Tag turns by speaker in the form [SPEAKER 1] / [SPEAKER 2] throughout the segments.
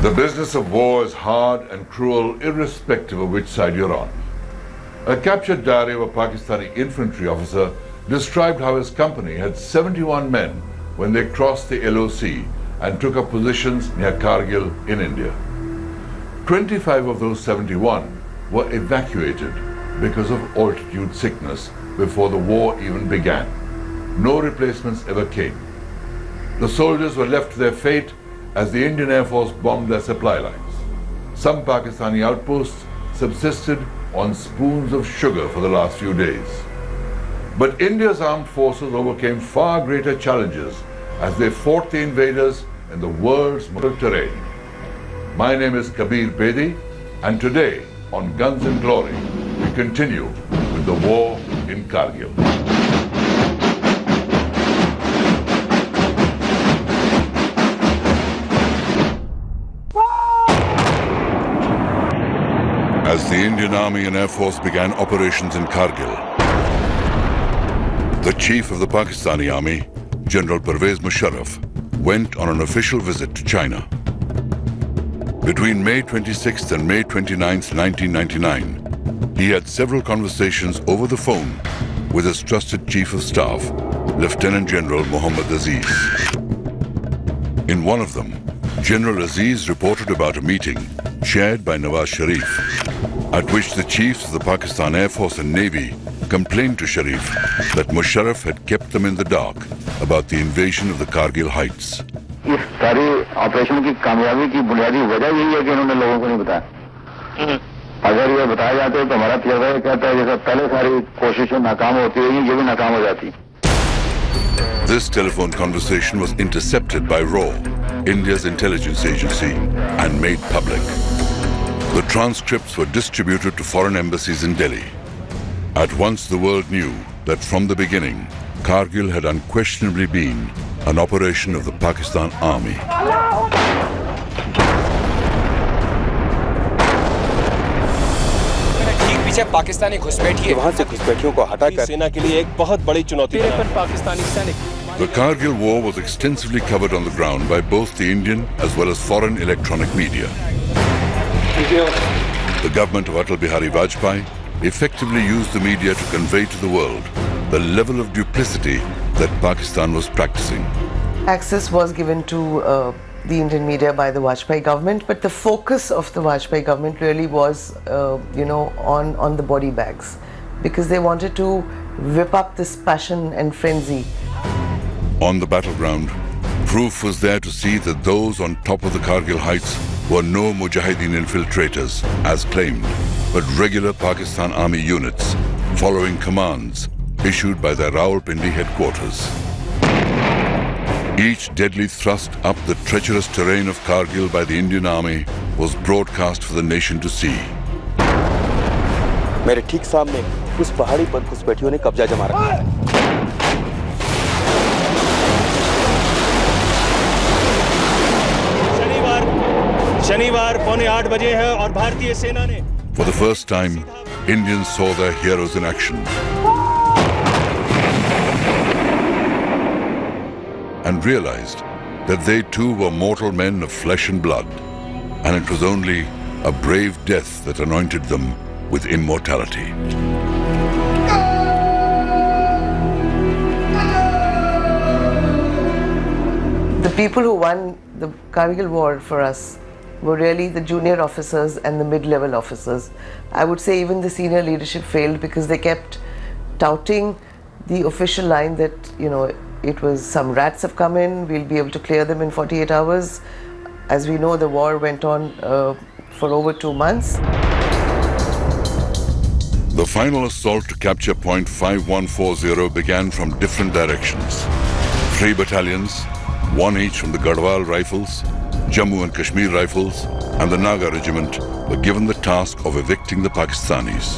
[SPEAKER 1] The business of war is hard and cruel irrespective of which side you're on. A captured diary of a Pakistani infantry officer described how his company had 71 men when they crossed the LOC and took up positions near Kargil in India. 25 of those 71 were evacuated because of altitude sickness before the war even began. No replacements ever came. The soldiers were left to their fate as the Indian Air Force bombed their supply lines. Some Pakistani outposts subsisted on spoons of sugar for the last few days. But India's armed forces overcame far greater challenges as they fought the invaders in the world's most terrain. My name is Kabir Bedi, and today on Guns and Glory, we continue with the war in Kargil. As the Indian Army and Air Force began operations in Kargil, the chief of the Pakistani Army, General Pervez Musharraf, went on an official visit to China. Between May 26th and May 29th, 1999, he had several conversations over the phone with his trusted chief of staff, Lieutenant General Muhammad Aziz. In one of them, General Aziz reported about a meeting chaired by Nawaz Sharif, at which the chiefs of the Pakistan Air Force and Navy complained to Sharif that Musharraf had kept them in the dark about the invasion of the Kargil heights.
[SPEAKER 2] इस सारे operation की कामयाबी की बुनियादी वजह यही है कि इन्होंने लोगों को नहीं बताया। अगर ये बताया जाता तो हमारा तजर्बा ये कहता है जैसे पहले सारी कोशिशें नाकाम होती रही, ये भी नाकाम हो जाती।
[SPEAKER 1] This telephone conversation was intercepted by RAW, India's intelligence agency, and made public. The transcripts were distributed to foreign embassies in Delhi. At once the world knew that from the beginning, Kargil had unquestionably been an operation of the Pakistan Army.
[SPEAKER 3] ठीक पीछे पाकिस्तानी घुसपैठी है।
[SPEAKER 4] वहां से घुसपैठियों को हटाकर सेना के लिए एक बहुत बड़ी चुनौती है।
[SPEAKER 3] पाकिस्तानी सैनिक।
[SPEAKER 1] The Kargil war was extensively covered on the ground by both the Indian as well as foreign electronic media. The government of Atal Bihari Vajpayee effectively used the media to convey to the world the level of duplicity that Pakistan was practicing.
[SPEAKER 5] Access was given to the Indian media by the Vajpayee government, but the focus of the Vajpayee government really was, on the body bags, because they wanted to whip up this passion and frenzy.
[SPEAKER 1] On the battleground, proof was there to see that those on top of the Kargil heights were no Mujahideen infiltrators, as claimed, but regular Pakistan Army units, following commands issued by their Rawalpindi headquarters. Each deadly thrust up the treacherous terrain of Kargil by the Indian Army was broadcast for the nation to see.
[SPEAKER 4] मेरे ठीक सामने उस पहाड़ी पर घुसपैठियों ने कब्जा जमा रखा है।
[SPEAKER 6] शनिवार पौने 8 बजे है और भारतीय सेना ने
[SPEAKER 1] For the first time, Indians saw their heroes in action and realized that they too were mortal men of flesh and blood, and it was only a brave death that anointed them with immortality.
[SPEAKER 5] The people who won the Kargil war for us were really the junior officers and the mid-level officers. I would say even the senior leadership failed because they kept touting the official line that, it was some rats have come in, we'll be able to clear them in 48 hours. As we know, the war went on for over 2 months.
[SPEAKER 1] The final assault to capture point 5140 began from different directions. 3 battalions, 1 each from the Garhwal Rifles, Jammu and Kashmir Rifles, and the Naga Regiment were given the task of evicting the Pakistanis.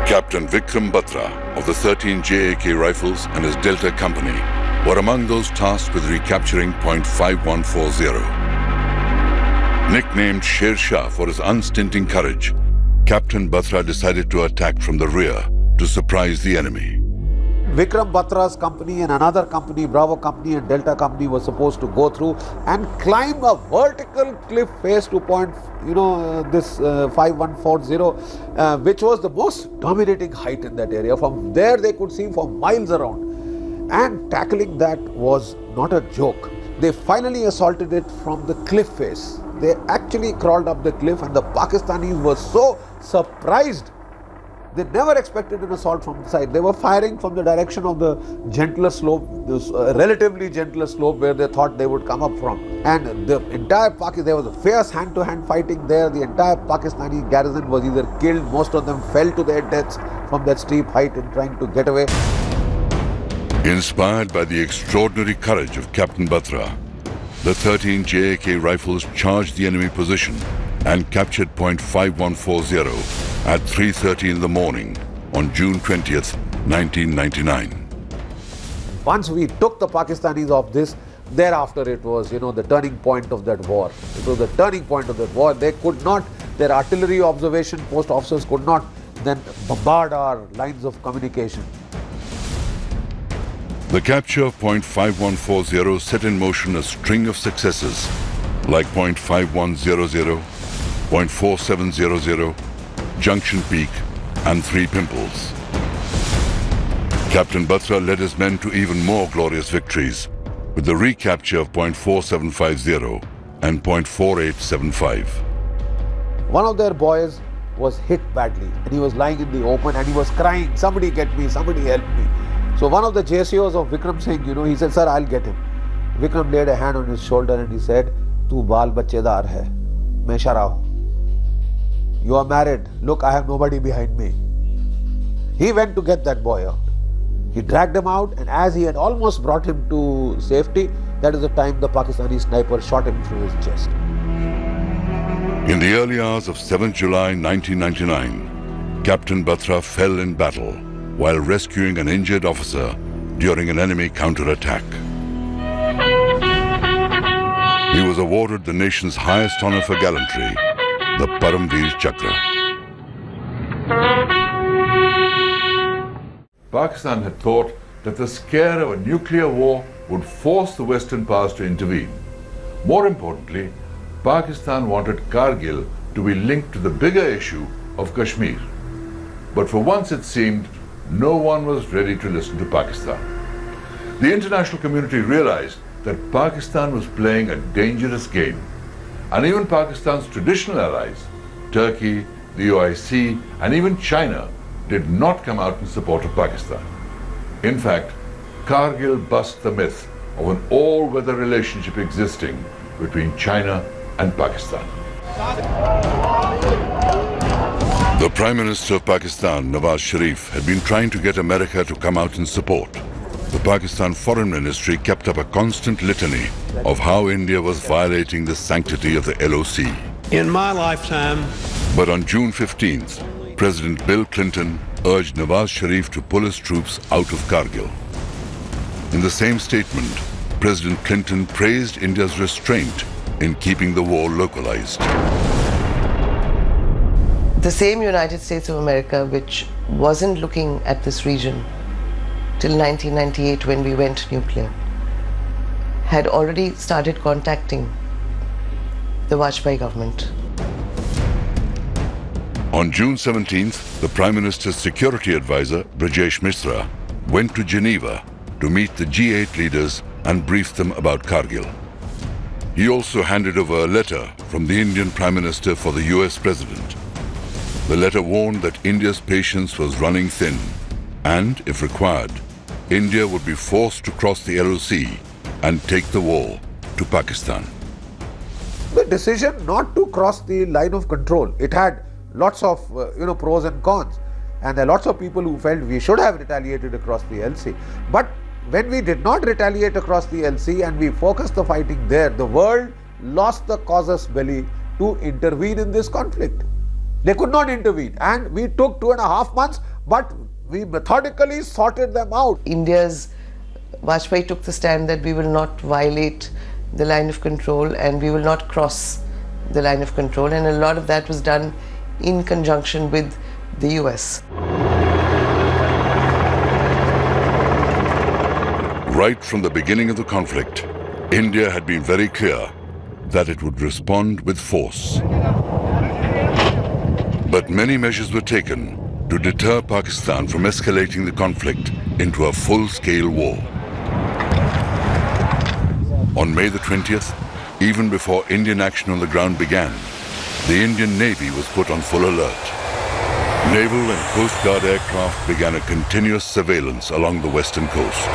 [SPEAKER 1] Captain Vikram Batra of the 13 JAK Rifles and his Delta Company were among those tasked with recapturing point 5140. Nicknamed Sher Shah for his unstinting courage, Captain Batra decided to attack from the rear to surprise the enemy.
[SPEAKER 7] Vikram Batra's company and another company, Bravo company and Delta company, was supposed to go through and climb a vertical cliff face to point, this 5140, which was the most dominating height in that area. From there they could see for miles around. And tackling that was not a joke. They finally assaulted it from the cliff face. They actually crawled up the cliff, and the Pakistanis were so surprised. They never expected an assault from the side. They were firing from the direction of the gentler slope, this relatively gentler slope where they thought they would come up from. And the entire there was a fierce hand-to-hand fighting there. The entire Pakistani garrison was either killed, most of them fell to their deaths from that steep height in trying to get away.
[SPEAKER 1] Inspired by the extraordinary courage of Captain Batra, the 13 JAK rifles charged the enemy position and captured point 5140 at 3:30 in the morning on June 20th, 1999.
[SPEAKER 7] Once we took the Pakistanis off this, thereafter it was, the turning point of that war. It was the turning point of that war. They could not, their artillery observation post officers could not then bombard our lines of communication.
[SPEAKER 1] The capture of point 5140 set in motion a string of successes like point 5100, point 4700, Junction Peak and 3 Pimples. Captain Batra led his men to even more glorious victories with the recapture of point 4750 and point 4875.
[SPEAKER 7] One of their boys was hit badly and he was lying in the open and he was crying, "Somebody get me, somebody help me." So one of the JCOs of Vikram Singh, he said, "Sir, I'll get him." Vikram laid a hand on his shoulder and he said, "Tu baal bachedar hai, main shara hu. You are married. Look, I have nobody behind me." He went to get that boy out. He dragged him out, and as he had almost brought him to safety, that is the time the Pakistani sniper shot him through his chest.
[SPEAKER 1] In the early hours of 7th July 1999, Captain Batra fell in battle while rescuing an injured officer during an enemy counterattack. He was awarded the nation's highest honor for gallantry, the Paramveer Chakra. Pakistan had thought that the scare of a nuclear war would force the Western powers to intervene. More importantly, Pakistan wanted Kargil to be linked to the bigger issue of Kashmir. But for once it seemed no one was ready to listen to Pakistan. The international community realized that Pakistan was playing a dangerous game, and even Pakistan's traditional allies, Turkey, the OIC, and even China, did not come out in support of Pakistan. In fact, Kargil bust the myth of an all-weather relationship existing between China and Pakistan. The Prime Minister of Pakistan, Nawaz Sharif, had been trying to get America to come out in support. The Pakistan Foreign Ministry kept up a constant litany of how India was violating the sanctity of the LOC.
[SPEAKER 6] In my lifetime.
[SPEAKER 1] But on June 15th, President Bill Clinton urged Nawaz Sharif to pull his troops out of Kargil. In the same statement, President Clinton praised India's restraint in keeping the war localized.
[SPEAKER 5] The same United States of America, which wasn't looking at this region till 1998 when we went nuclear, had already started contacting the Vajpayee government.
[SPEAKER 1] On June 17th, the Prime Minister's security advisor, Brajesh Mishra, went to Geneva to meet the G8 leaders and brief them about Kargil. He also handed over a letter from the Indian Prime Minister for the US President. The letter warned that India's patience was running thin and, if required, India would be forced to cross the LOC and take the war to Pakistan.
[SPEAKER 7] The decision not to cross the line of control, it had lots of pros and cons, and there are lots of people who felt we should have retaliated across the LC. But when we did not retaliate across the LC and we focused the fighting there, the world lost the casus belli to intervene in this conflict. They could not intervene, and we took 2.5 months, but we methodically sorted them out.
[SPEAKER 5] India's Vajpayee took the stand that we will not violate the line of control and we will not cross the line of control, and a lot of that was done in conjunction with the US.
[SPEAKER 1] Right from the beginning of the conflict, India had been very clear that it would respond with force. But many measures were taken to deter Pakistan from escalating the conflict into a full-scale war. On May the 20th, even before Indian action on the ground began, the Indian Navy was put on full alert. Naval and Coast Guard aircraft began a continuous surveillance along the western coast.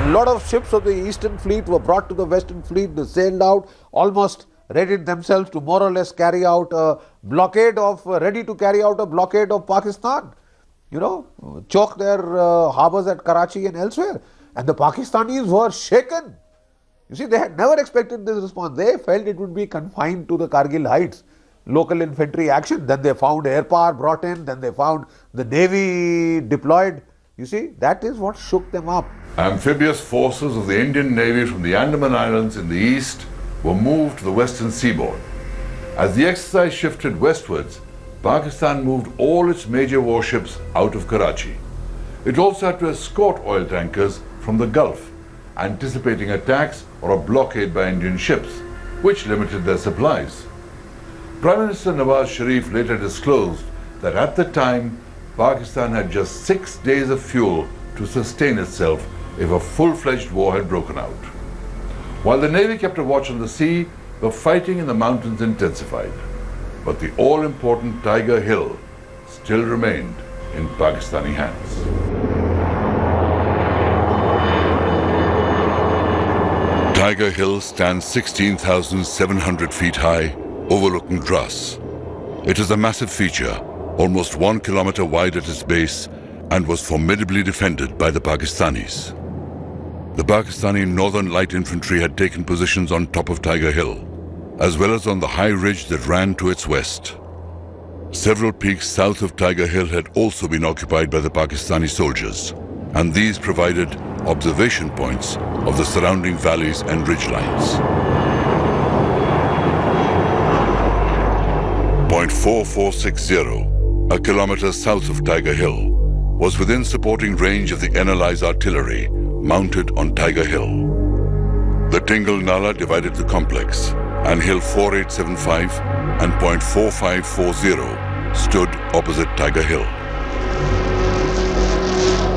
[SPEAKER 7] A lot of ships of the Eastern Fleet were brought to the Western Fleet. They sailed out, almost readied themselves to more or less carry out a blockade of, ready to carry out a blockade of Pakistan. You know, choke their harbours at Karachi and elsewhere. And the Pakistanis were shaken. You see, they had never expected this response. They felt it would be confined to the Kargil heights, local infantry action. Then they found air power brought in, then they found the Navy deployed. You see, that is what shook them up.
[SPEAKER 1] Amphibious forces of the Indian Navy from the Andaman Islands in the east were moved to the western seaboard. As the exercise shifted westwards, Pakistan moved all its major warships out of Karachi. It also had to escort oil tankers from the Gulf, anticipating attacks or a blockade by Indian ships, which limited their supplies. Prime Minister Nawaz Sharif later disclosed that at the time, Pakistan had just 6 days of fuel to sustain itself if a full-fledged war had broken out. While the Navy kept a watch on the sea, the fighting in the mountains intensified. But the all-important Tiger Hill still remained in Pakistani hands. Tiger Hill stands 16,700 feet high, overlooking Dras. It is a massive feature, almost 1 kilometer wide at its base, and was formidably defended by the Pakistanis. The Pakistani Northern Light Infantry had taken positions on top of Tiger Hill, as well as on the high ridge that ran to its west. Several peaks south of Tiger Hill had also been occupied by the Pakistani soldiers, and these provided observation points of the surrounding valleys and ridgelines. Point 4460, a kilometer south of Tiger Hill, was within supporting range of the NLI's artillery mounted on Tiger Hill. The Tingle Nala divided the complex, and Hill 4875 and Point 4540 stood opposite Tiger Hill.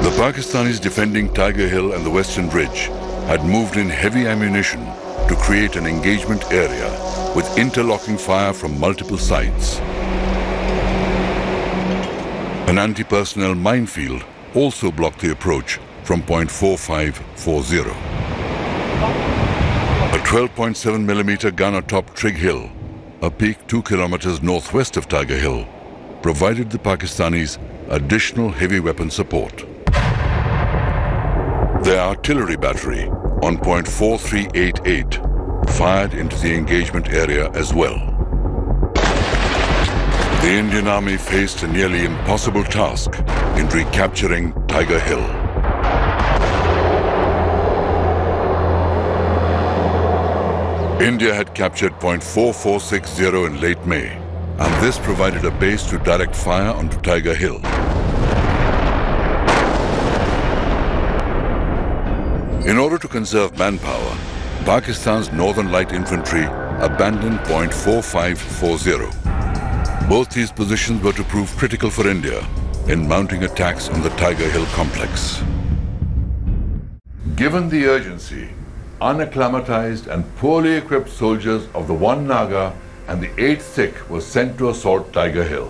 [SPEAKER 1] The Pakistanis defending Tiger Hill and the Western Ridge had moved in heavy ammunition to create an engagement area with interlocking fire from multiple sides. An anti-personnel minefield also blocked the approach from Point 4540. A 12.7mm gun atop Trig Hill, a peak 2 kilometers northwest of Tiger Hill, provided the Pakistanis additional heavy weapon support. Their artillery battery on Point 4388 fired into the engagement area as well. The Indian Army faced a nearly impossible task in recapturing Tiger Hill. India had captured Point 4460 in late May, and this provided a base to direct fire onto Tiger Hill. In order to conserve manpower, Pakistan's Northern Light Infantry abandoned Point 4540. Both these positions were to prove critical for India in mounting attacks on the Tiger Hill complex. Given the urgency, unacclimatized and poorly equipped soldiers of the 1 Naga and the 8th Sikh were sent to assault Tiger Hill.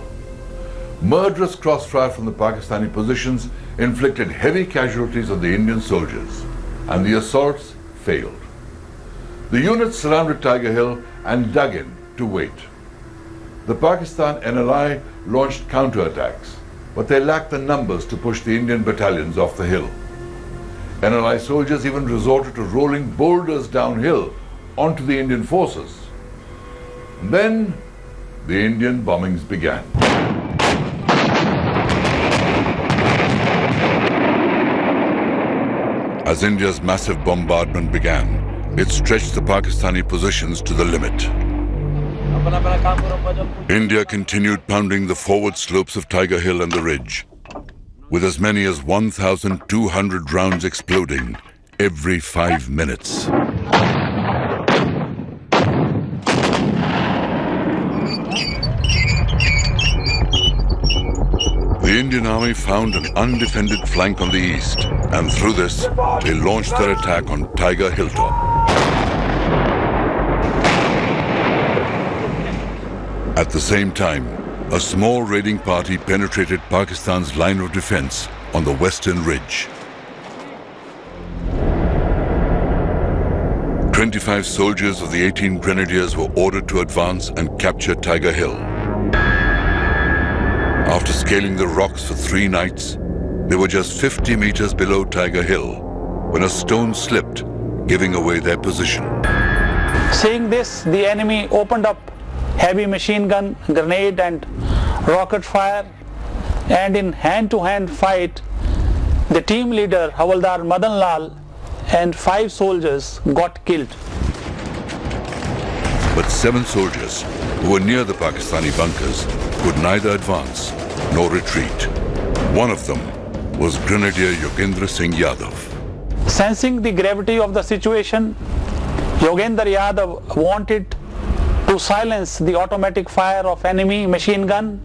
[SPEAKER 1] Murderous crossfire from the Pakistani positions inflicted heavy casualties on the Indian soldiers, and the assaults failed. The units surrounded Tiger Hill and dug in to wait. The Pakistan NLI launched counterattacks, but they lacked the numbers to push the Indian battalions off the hill. NLI soldiers even resorted to rolling boulders downhill onto the Indian forces. And then the Indian bombings began. As India's massive bombardment began, it stretched the Pakistani positions to the limit. India continued pounding the forward slopes of Tiger Hill and the ridge. with as many as 1,200 rounds exploding every 5 minutes. The Indian Army found an undefended flank on the east, and through this, they launched their attack on Tiger Hilltop. At the same time, a small raiding party penetrated Pakistan's line of defense on the western ridge. 25 soldiers of the 18 Grenadiers were ordered to advance and capture Tiger Hill. After scaling the rocks for 3 nights, they were just 50 meters below Tiger Hill when a stone slipped, giving away their position.
[SPEAKER 8] Seeing this, the enemy opened up heavy machine gun, grenade and rocket fire, and in hand-to-hand fight, the team leader Havaldar Madan Lal and 5 soldiers got killed.
[SPEAKER 1] But 7 soldiers who were near the Pakistani bunkers could neither advance nor retreat. One of them was Grenadier Yogendra Singh Yadav.
[SPEAKER 8] Sensing the gravity of the situation, Yogendra Yadav wanted to silence the automatic fire of enemy machine gun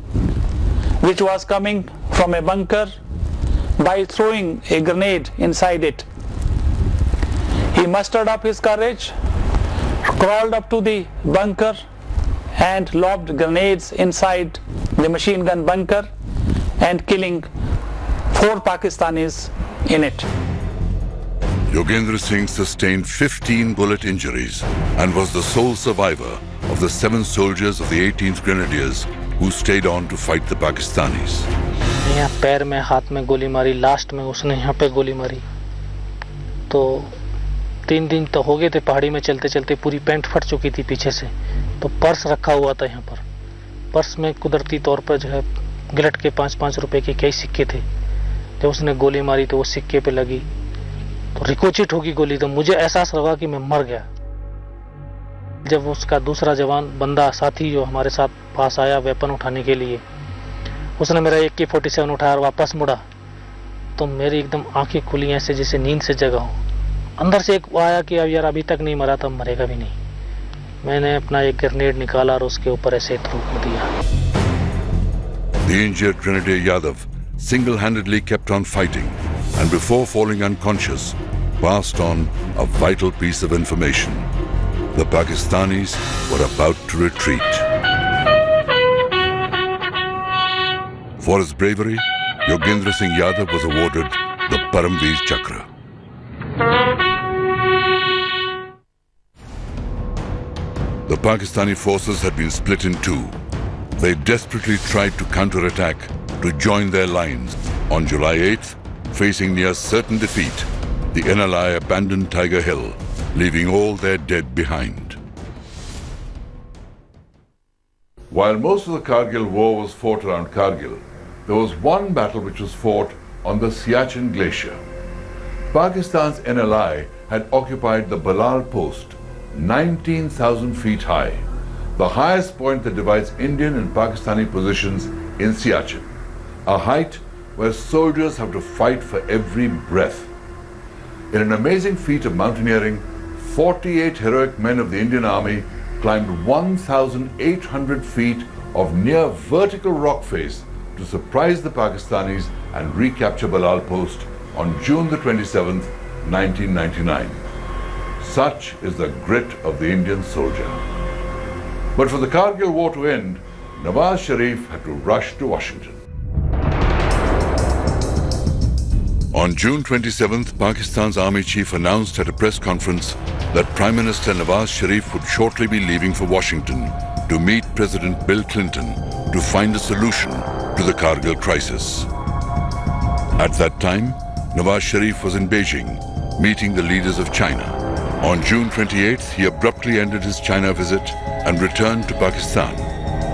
[SPEAKER 8] which was coming from a bunker by throwing a grenade inside it. He mustered up his courage, crawled up to the bunker and lobbed grenades inside the machine gun bunker and killing 4 Pakistanis in it.
[SPEAKER 1] Yogendra Singh sustained 15 bullet injuries and was the sole survivor of the 7 soldiers of the 18th Grenadiers who stayed on to fight the Pakistanis.
[SPEAKER 9] यहाँ पैर में हाथ में गोली मारी, last में उसने यहाँ पे गोली मारी। तो 3 दिन तो हो गए थे पहाड़ी में चलते चलते, पूरी पैंट फट चुकी थी पीछे से। तो पर्स रखा हुआ था यहाँ पर, पर्स में कुदरती तौर पर जो है गिलट के 5-5 रुपए के कई सिक्के थे। जब उसने गोली मारी तो वो सिक्के पे लगी तो रिकोचिट होगी गोली, तो मुझे एहसास लगा कि मैं मर गया। जब उसका दूसरा जवान बंदा साथी जो हमारे साथ पास आया वेपन उठाने के लिए, उसने मेरा AK-47 उठाया और वापस मुड़ा, तो मेरी एकदम आंखें खुली ऐसे जैसे नींद से जगा हूँ। अंदर से एक आया कि अब यार अभी तक नहीं मरा तो मरेगा भी नहीं। मैंने अपना एक ग्रेनेड निकाला और उसके ऊपर ऐसे थ्रो कर दिया।
[SPEAKER 1] The injured Grenadier Yadav single-handedly kept on fighting and before falling unconscious passed on a vital piece of information. The Pakistanis were about to retreat. For his bravery, Yogendra Singh Yadav was awarded the Paramveer Chakra. The Pakistani forces had been split in 2. They desperately tried to counterattack to join their lines. On July 8th, facing near certain defeat, the NLI abandoned Tiger Hill, leaving all their dead behind. While most of the Kargil war was fought around Kargil, there was one battle which was fought on the Siachen Glacier. Pakistan's NLI had occupied the Balal post, 19,000 feet high, the highest point that divides Indian and Pakistani positions in Siachen, a height where soldiers have to fight for every breath. In an amazing feat of mountaineering, 48 heroic men of the Indian Army climbed 1,800 feet of near vertical rock face to surprise the Pakistanis and recapture Balal post on June the 27th, 1999. Such is the grit of the Indian soldier. But for the Kargil war to end, Nawaz Sharif had to rush to Washington. On June 27th, Pakistan's army chief announced at a press conference that Prime Minister Nawaz Sharif would shortly be leaving for Washington to meet President Bill Clinton to find a solution to the Kargil crisis. At that time, Nawaz Sharif was in Beijing, meeting the leaders of China. On June 28th, he abruptly ended his China visit and returned to Pakistan.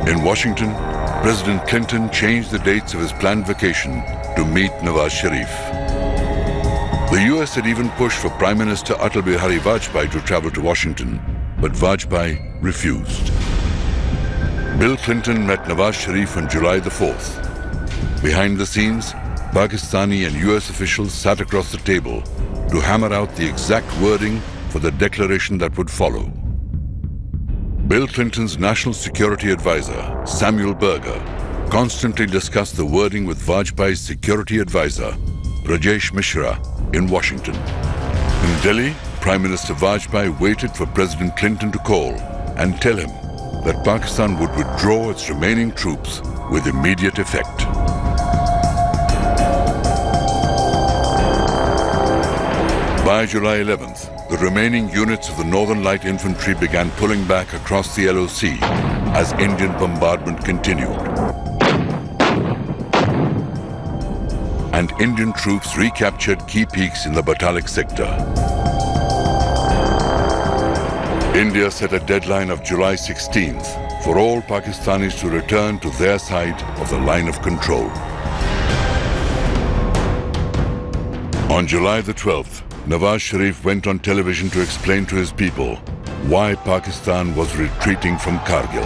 [SPEAKER 1] In Washington, President Clinton changed the dates of his planned vacation to meet Nawaz Sharif. The US had even pushed for Prime Minister Atal Bihari Vajpayee to travel to Washington, but Vajpayee refused. Bill Clinton met Nawaz Sharif on July the 4th. Behind the scenes, Pakistani and US officials sat across the table to hammer out the exact wording for the declaration that would follow. Bill Clinton's national security advisor, Samuel Berger, constantly discussed the wording with Vajpayee's security advisor, Rajesh Mishra, in Washington. In Delhi, Prime Minister Vajpayee waited for President Clinton to call and tell him that Pakistan would withdraw its remaining troops with immediate effect. By July 11th, the remaining units of the Northern Light Infantry began pulling back across the LOC as Indian bombardment continued. And Indian troops recaptured key peaks in the Batalik sector. India set a deadline of July 16th for all Pakistanis to return to their side of the line of control. On July the 12th, Nawaz Sharif went on television to explain to his people why Pakistan was retreating from Kargil.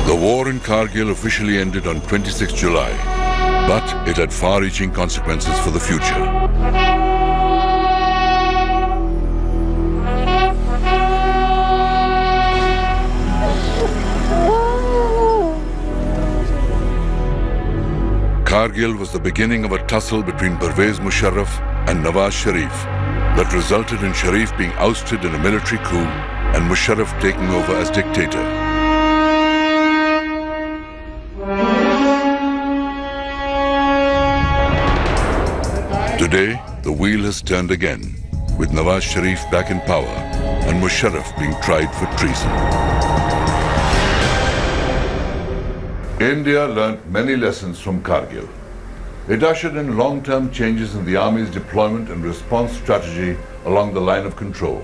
[SPEAKER 1] The war in Kargil officially ended on 26 July, but it had far-reaching consequences for the future. Kargil was the beginning of a tussle between Pervez Musharraf and Nawaz Sharif that resulted in Sharif being ousted in a military coup and Musharraf taking over as dictator. Today, the wheel has turned again, with Nawaz Sharif back in power and Musharraf being tried for treason. India learnt many lessons from Kargil. It ushered in long-term changes in the army's deployment and response strategy along the line of control.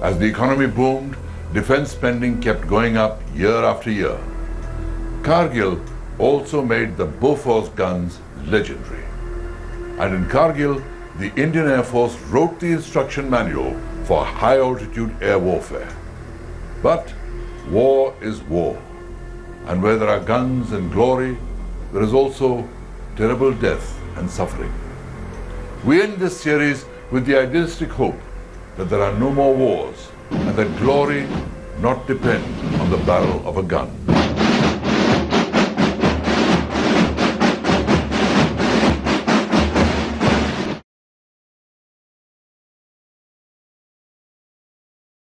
[SPEAKER 1] As the economy boomed, defense spending kept going up year after year. Kargil also made the Bofors guns legendary. And in Kargil, the Indian Air Force wrote the instruction manual for high-altitude air warfare. But war is war. And where there are guns and glory, there is also terrible death and suffering. We end this series with the idealistic hope that there are no more wars and that glory not depend on the barrel of a gun.